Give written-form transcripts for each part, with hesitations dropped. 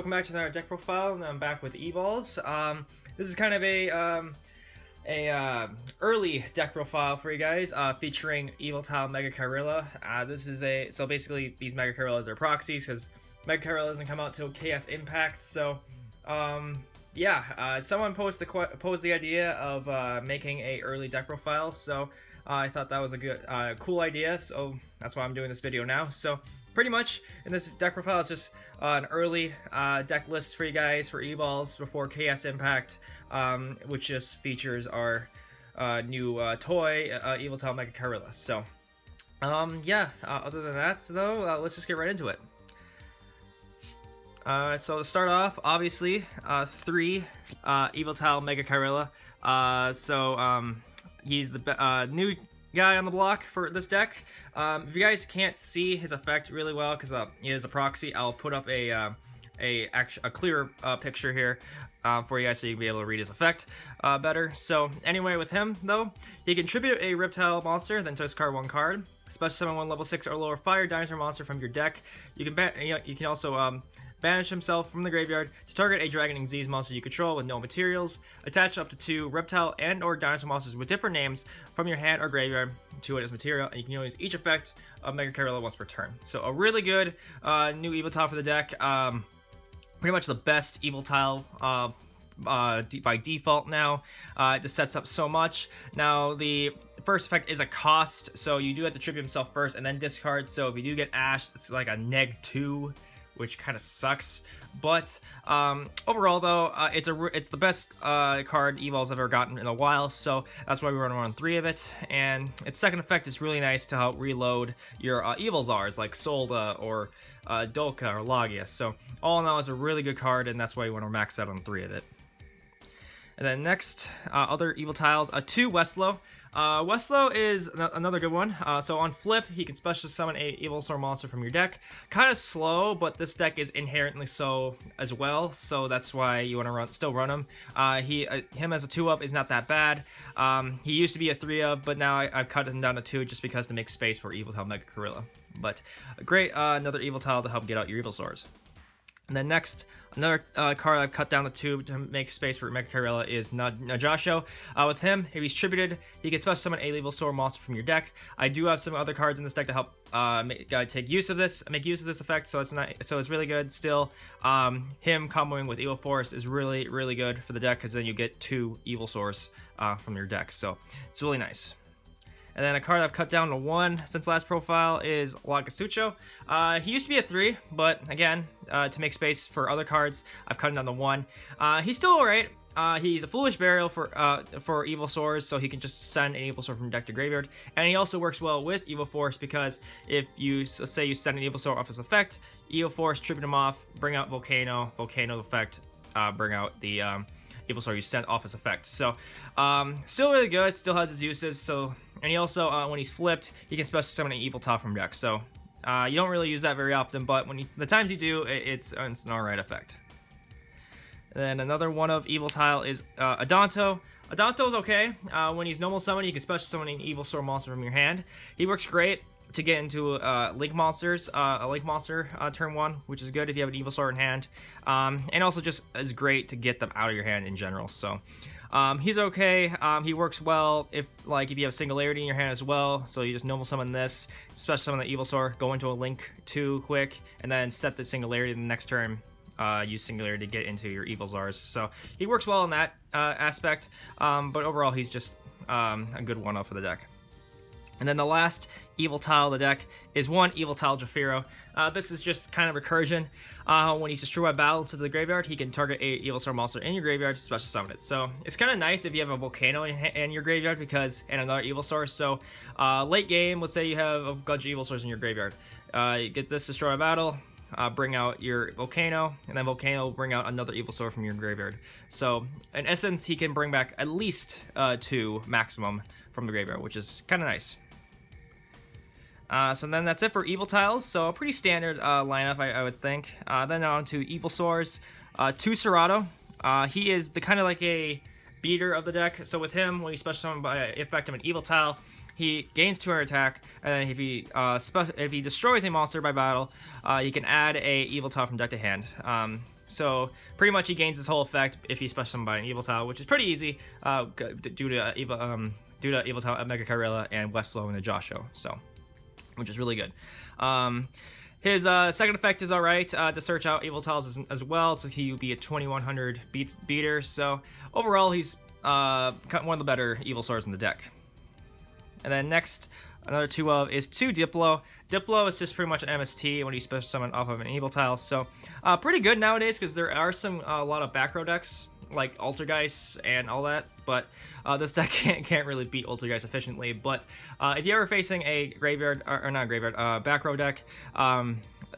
welcome back to another deck profile, and I'm back with Evols. This is kind of a early deck profile for you guys, featuring Evoltile Megachirella. This is so basically these Megachirellas are proxies because Megachirella doesn't come out till Chaos Impact. So, someone posed the idea of making a early deck profile. So I thought that was a good, cool idea. So that's why I'm doing this video now. So pretty much in this deck profile is just an early deck list for you guys for Evols before Chaos Impact, which just features our new toy, Evoltile Megachirella. So, other than that, though, let's just get right into it. So to start off, obviously, 3 Evoltile Megachirella. He's the new guy on the block for this deck. If you guys can't see his effect really well because he is a proxy, I'll put up a clearer picture here for you guys so you can be able to read his effect better. So anyway, with him though, he can tribute a reptile monster, then discard 1 card. Special summon 1 level 6 or lower fire dinosaur monster from your deck. You can also banish himself from the graveyard to target a dragon and disease monster you control with no materials. Attach up to 2 reptile and or dinosaur monsters with different names from your hand or graveyard to it as material, and you can use each effect of Megachirella once per turn. So a really good new Evotile for the deck. Pretty much the best Evotile by default now. It just sets up so much. Now the first effect is a cost, so you do have to tribute himself first and then discard. So if you do get Ash, it's like a -2, which kind of sucks. But overall though, it's the best card Evol's ever gotten in a while, so that's why we run 3 of it. And its second effect is really nice to help reload your Evolzars like Solda or Dolka or Lagia. So all in all, it's a really good card, and that's why you want to max out on 3 of it. And then next, other Evoltiles, 2 Westlow. Westlow is another good one. So on flip, he can special summon a Evolsaur monster from your deck. Kind of slow, but this deck is inherently so as well, so that's why you want to still run him. Him as a 2-up is not that bad. He used to be a 3-up, but now I've cut him down to 2 just because to make space for Evoltile Megachirella. But a great another Evoltile to help get out your Evolsaurs. And then next, another card I've cut down the 2 to make space for Megachirella is Yugioh. With him, if he's tributed, he can special summon a Evolsaur monster from your deck. I do have some other cards in this deck to help make use of this effect, so it's really good still. Him comboing with Evil Force is really, really good for the deck because then you get 2 Evolsaurs from your deck, so it's really nice. And then a card I've cut down to 1 since last profile is Yugioh. He used to be a 3, but again, to make space for other cards, I've cut him down to 1. He's still alright. He's a Foolish Burial for Evolsaurs, so he can just send an Evolsaur from deck to graveyard. And he also works well with Evil Force because if you say you send an Evolsaur off his effect, Evil Force, tribute him off, bring out Volcano effect, bring out the Evolsaur you sent off his effect. So still really good, still has his uses. So, and he also when he's flipped, he can special summon an Evoltile from deck. So you don't really use that very often, but the times you do, it's an alright effect. And then another one of Evoltile is Adonto. Adonto's okay. When he's normal summon, you can special summon an Evolsaur monster from your hand. He works great to get into Link monsters, a Link monster turn 1, which is good if you have an Evolsaur in hand, and also just is great to get them out of your hand in general. So he's okay. He works well if you have Singularity in your hand as well, so you just normal summon this, special summon the Evolsaur, go into a Link 2 quick, and then set the Singularity the next turn. Use Singularity to get into your Evolzars. So he works well in that aspect, but overall he's just a good one-off for the deck. And then the last Evoltile of the deck is 1 Evoltile Jafiro. This is just kind of recursion. When he's destroyed by battle to the graveyard, he can target a Evolsaur monster in your graveyard to special summon it. So it's kind of nice if you have a Volcano in your graveyard and another Evolsaur. So late game, let's say you have a bunch of Evolsaurs in your graveyard. You get this destroy by battle, bring out your Volcano, and then Volcano will bring out another Evolsaur from your graveyard. So in essence, he can bring back at least 2 maximum from the graveyard, which is kind of nice. So then that's it for Evoltiles. So a pretty standard lineup, I would think. Then on to Evolsaurs. 2 Serato. He is the kind of like a beater of the deck. So with him, when he special summon by effect of an Evoltile, he gains 200 attack, and then if he destroys a monster by battle, you can add a Evoltile from deck to hand. So pretty much he gains this whole effect if he's special summoned by an Evoltile, which is pretty easy due to Evoltile Megachirella and Westlow and the Yugioh, so which is really good. His second effect is alright to search out Evoltiles as well, so he would be a 2100 beater. So overall, he's one of the better Evolsaurs in the deck. And then next, another 2 of is 2 Diplo. Diplo is just pretty much an MST when you special summon off of an Evoltile, so pretty good nowadays because there are a lot of back row decks like Altergeist and all that, but this deck can't really beat Altergeist efficiently. But if you're ever facing a graveyard or not graveyard back row deck,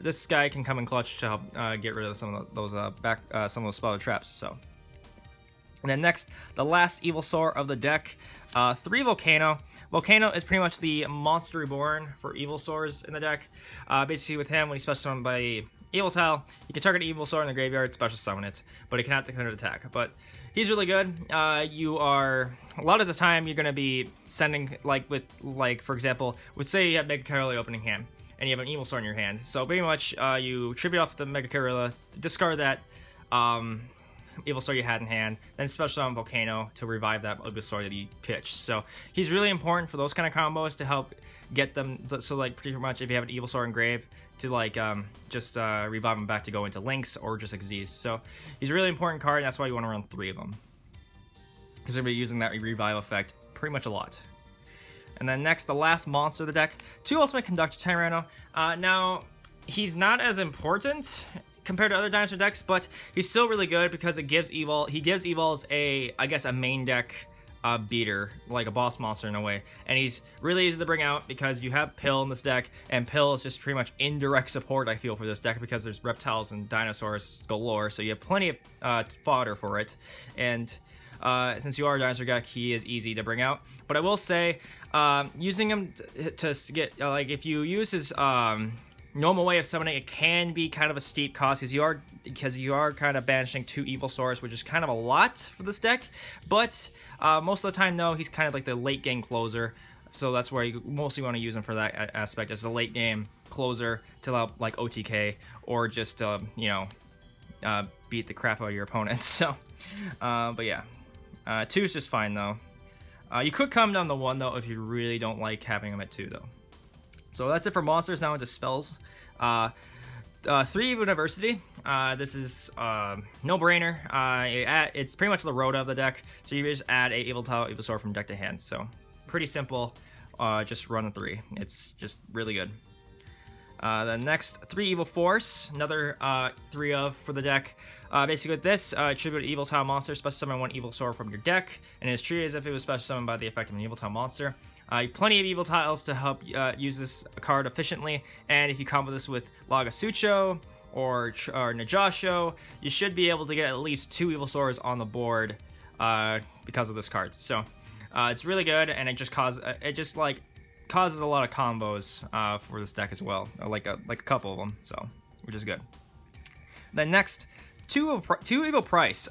this guy can come in clutch to help get rid of some of those spotted traps. So, and then next, the last Evolsaur of the deck, 3 Volcano. Volcano is pretty much the monster reborn for Evolsaurs in the deck. Basically, with him, when he's special summoned by Evoltile, you can target an Evolsaur in the graveyard, special summon it, but it cannot declare an attack. But he's really good. You are, a lot of the time, you're going to be sending, for example, say you have Megachirella opening hand, and you have an Evolsaur in your hand. So pretty much, you tribute off the Megachirella, discard that Evolsaur you had in hand, then special summon Volcano to revive that Evolsaur that you pitched. So he's really important for those kind of combos to help get them. So pretty much if you have an Evolsaur in grave, to just revive him back to go into Lynx or just Xyz. So he's a really important card, and that's why you want to run 3 of them, because they're going to be using that revive effect pretty much a lot. And then next, the last monster of the deck, 2 Ultimate Conductor Tyranno. Now, he's not as important compared to other dinosaur decks, but he's still really good because it gives Evol. He gives Evols a main deck beater, like a boss monster in a way, and he's really easy to bring out because you have Pill in this deck, and Pill is just pretty much indirect support, I feel, for this deck because there's reptiles and dinosaurs galore, so you have plenty of fodder for it. And since you are a dinosaur deck, he is easy to bring out. But I will say, using him to get if you use his normal way of summoning, it can be kind of a steep cost because you are kind of banishing 2 Evolsaurs, which is kind of a lot for this deck. But most of the time, no, he's kind of like the late game closer, so that's where you mostly want to use him for that aspect as a late game closer to help OTK or just beat the crap out of your opponent. So, but yeah, 2 is just fine though. You could come down to 1 though if you really don't like having him at 2 though. So that's it for monsters. Now into spells. 3 University. This is no-brainer. It's pretty much the Rhoda of the deck. So you just add a Evoltile Evolsaur from deck to hand. So pretty simple. Just run a 3. It's just really good. The next 3 Evil Force, another 3 of for the deck. Basically with this, tribute Evoltile monster, special summon 1 Evolsaur from your deck, and it's treated as if it was special summoned by the effect of an Evoltile monster. Plenty of Evoltiles to help use this card efficiently, and if you combo this with Lagasucho or Yugioh, you should be able to get at least 2 Evolsaurs on the board because of this card. So it's really good, and it just causes a lot of combos for this deck as well, like a couple of them, so which is good. Then next, 2 Evil Price.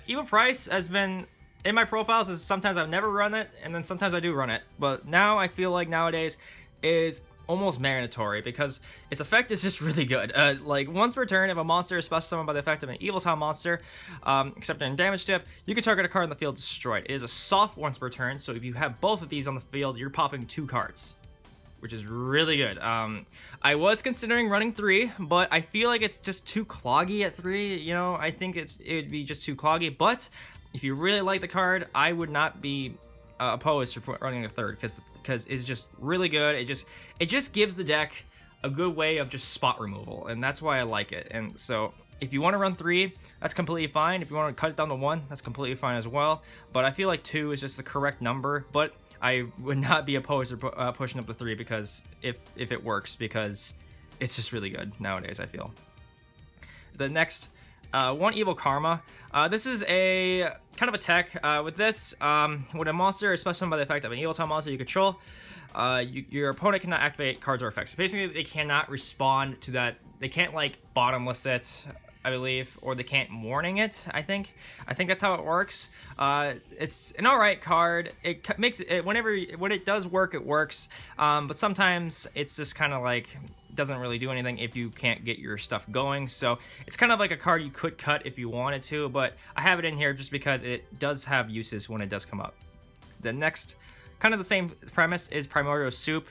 Evil Price has been in my profiles, is sometimes I've never run it, and then sometimes I do run it, but now I feel like nowadays is almost mandatory because its effect is just really good. Once per turn, if a monster is special summoned by the effect of an Evoltile monster, except during damage dip, you can target a card on the field destroyed. It is a soft once per turn, so if you have both of these on the field, you're popping 2 cards, which is really good. I was considering running 3, but I feel like it's just too cloggy at 3. I think it would be just too cloggy, but if you really like the card, I would not be opposed to running a 3rd because it's just really good. It just gives the deck a good way of just spot removal, and that's why I like it. And so if you want to run 3, that's completely fine. If you want to cut it down to 1, that's completely fine as well. But I feel like 2 is just the correct number, but I would not be opposed to pushing up to 3 because if it works, because it's just really good nowadays, I feel. The next 1 Evil Karma. This is a kind of a tech. With this, when a monster is special summoned by the effect of an Evoltile monster you control, your opponent cannot activate cards or effects. So basically, they cannot respond to that. They can't bottomless it. I believe, or they can't warning it. I think that's how it works. It's an alright card. It makes it when it does work, it works. But sometimes it's just kind of like doesn't really do anything if you can't get your stuff going. So it's kind of like a card you could cut if you wanted to, but I have it in here just because it does have uses when it does come up. The next, kind of the same premise, is Primordial Soup.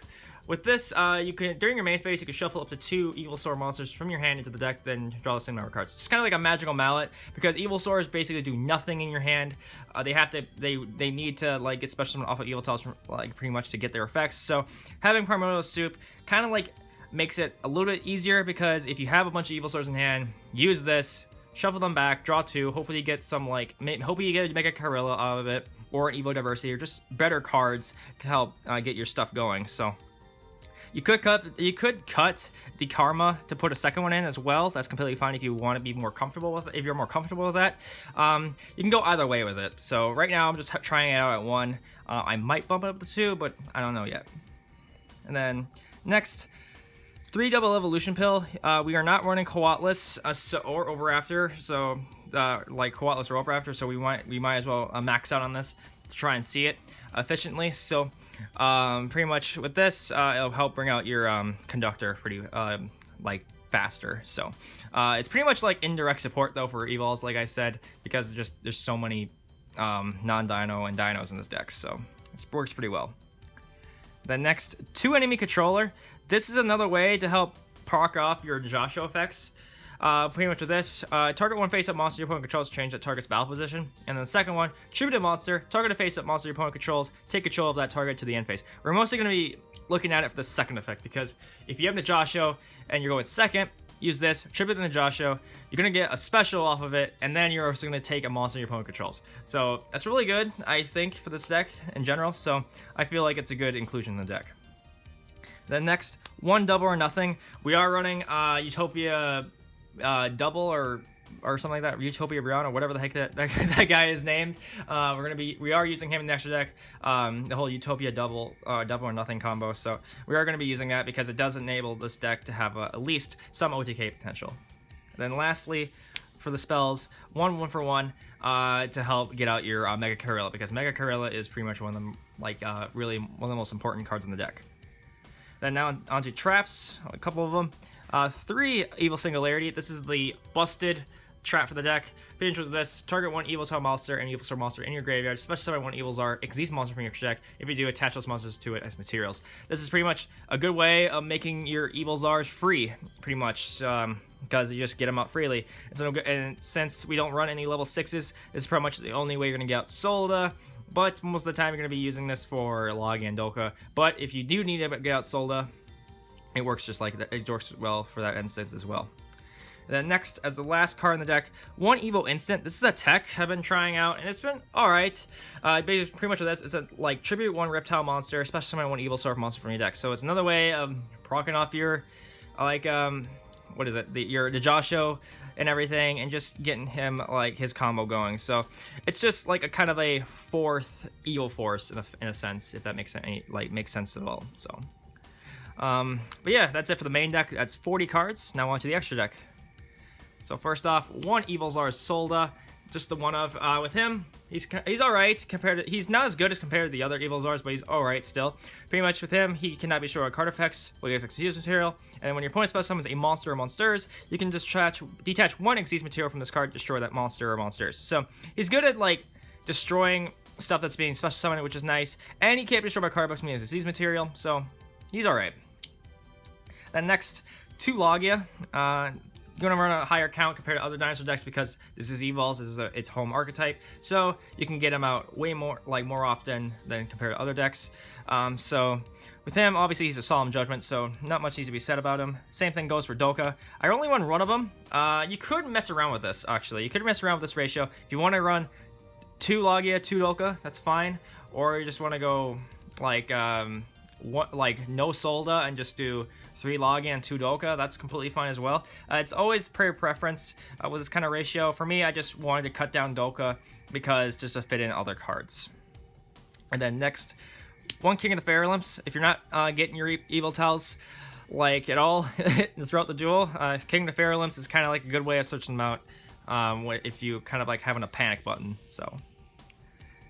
With this, you can, during your main phase, you can shuffle up to 2 Evolsaur monsters from your hand into the deck, then draw the same number of cards. It's kind of like a magical mallet, because Evolsaurs basically do nothing in your hand. They need to like get special summon off of Evoltiles like pretty much to get their effects. So having Primordial Soup kind of like makes it a little bit easier, because if you have a bunch of Evolsaurs in hand, use this, shuffle them back, draw 2, hopefully you get some like, hopefully you get a Megachirella out of it, or an Evo Diversity, or just better cards to help get your stuff going. So you could cut the Karma to put a second one in as well. That's completely fine if you want to be more comfortable with it. If you're more comfortable with that, you can go either way with it. So right now I'm just trying it out at 1. I might bump it up to 2, but I don't know yet. And then next, 3 double evolution pill. We are not running Coatless or Overafter, so like Coatless or Overafter. So we might as well max out on this to try and see it efficiently. So pretty much with this, it'll help bring out your conductor pretty like faster. So it's pretty much like indirect support though for evols, like I said, because there's so many non-dino and dinos in this deck. So it works pretty well. The next, 2 enemy controller. This is another way to help proc off your Yugioh effects. Pretty much with this, target 1 face-up monster your opponent controls, change that target's battle position. And then the second one, tributed monster, target a face-up monster your opponent controls, take control of that target to the end phase. We're mostly going to be looking at it for the second effect, because if you have the Yugioh and you're going second, use this, tribute the Yugioh, you're going to get a special off of it, and then you're also going to take a monster your opponent controls. So that's really good, I think, for this deck in general, so I feel like it's a good inclusion in the deck. Then next, 1 double or nothing. We are running Utopia double or something like that, Utopia Brian, or whatever the heck that guy is named. We are using him in the extra deck, the whole Utopia double or nothing combo. So we are going to be using that because it does enable this deck to have at least some OTK potential. Then lastly, for the spells, 1 for 1 to help get out your Megachirella, because Megachirella is pretty much one of them, like really one of the most important cards in the deck. Then now onto traps, a couple of them. 3 Evil Singularity. This is the busted trap for the deck. Pretty much with this, target 1 Evoltile monster and Evolsaur monster in your graveyard, special summon 1 Evolzar, exceed monster from your deck. If you do, attach those monsters to it as materials. This is pretty much a good way of making your Evolzars free, pretty much, because you just get them out freely. And since we don't run any level 6s, this is pretty much the only way you're going to get out Solda. But most of the time, you're going to be using this for Log and Doka. But if you do need to get out Solda, it works just like that. It works well for that instance as well. And then next, as the last card in the deck, 1 Evo Instant. This is a tech I've been trying out, and it's been alright. Pretty much with this, it's a like tribute 1 reptile monster, especially summon 1 Evolsaur monster from your deck. So it's another way of proccing off your like what is it? The Yugioh and everything, and just getting him like his combo going. So it's just like a kind of a 4th Evo Force in a sense, if that makes sense at all. So. But yeah, that's it for the main deck. That's 40 cards. Now on to the extra deck. So first off, 1 Evolzar Solda, just the one of. With him, he's alright compared to. He's not as good as compared to the other Evolzars, but he's alright still. Pretty much with him, he cannot be destroyed by card effects. Well, he has Exceed material, and when your opponent special summons a monster or monsters, you can just detach 1 Exceed material from this card, destroy that monster or monsters. So he's good at like destroying stuff that's being special summoned, which is nice, and he can't be destroyed by card effects when he has Exceed material. So he's alright. Then next, 2 Logia. You're gonna run a higher count compared to other dinosaur decks because this is Evols, this is its home archetype, so you can get him out way more often than compared to other decks. So with him, obviously he's a Solemn Judgment, so not much needs to be said about him. Same thing goes for Doka. I only run one of them. You could mess around with this, actually. You could mess around with this ratio. If you want to run 2 Logia, 2 Doka, that's fine. Or you just want to go like no Solda and just do 3 Logia and 2 Doka, that's completely fine as well. It's always per preference with this kind of ratio. For me, I just wanted to cut down Doka because just to fit in other cards. And then next, 1 King of the Fairy Lamps. If you're not getting your Evoltiles like at all throughout the duel, King the Fairlimps is kind of like a good way of searching them out if you kind of like having a panic button. So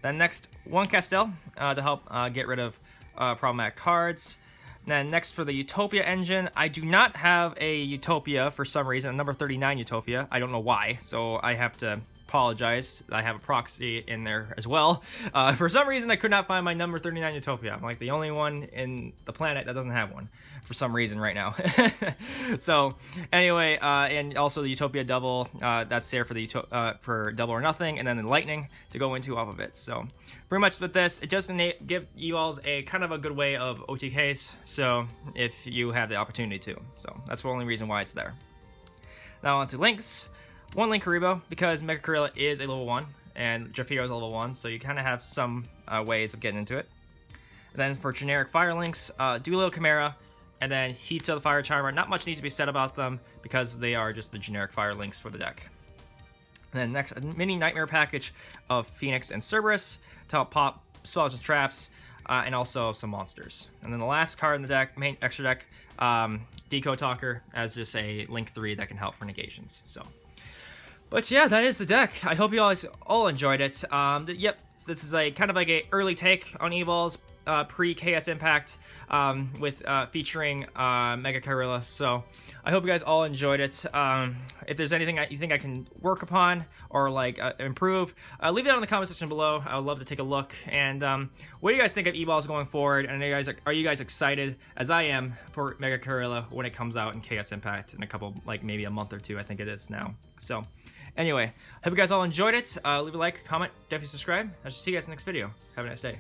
then next, one Castell to help get rid of problematic cards. And then next for the Utopia engine, I do not have a Utopia for some reason, a number 39 Utopia. I don't know why, so I have to apologize. I have a proxy in there as well. For some reason, I could not find my number 39 Utopia. I'm like the only one in the planet that doesn't have one for some reason right now. So anyway, and also the Utopia double, that's there for the for double or nothing, and then the lightning to go into off of it. So pretty much with this, it just give you all a kind of a good way of OTKs. So if you have the opportunity to, so that's the only reason why it's there. Now on to links. One link Karibo, because Megachirella is a level 1 and Jafiro is a level 1, so you kind of have some ways of getting into it. And then for generic fire links, Duelio Chimera, and then Hito the Fire Charmer. Not much needs to be said about them because they are just the generic fire links for the deck. And then next, a mini Nightmare package of Phoenix and Cerberus to help pop spells and traps, and also some monsters. And then the last card in the deck, main extra deck, Decode Talker, as just a link 3 that can help for negations. So. But yeah, that is the deck. I hope you guys all enjoyed it. Yep, this is a kind of like a early take on Evol's pre-KS Impact with featuring Megachirella. So I hope you guys all enjoyed it. If there's anything you think I can work upon or like improve, leave it down in the comment section below. I would love to take a look. And what do you guys think of Evol's going forward? And are you guys excited, as I am, for Megachirella when it comes out in KS Impact in a couple, like maybe a month or two, I think it is now. So anyway, hope you guys all enjoyed it. Leave a like, comment, definitely subscribe. I shall see you guys in the next video. Have a nice day.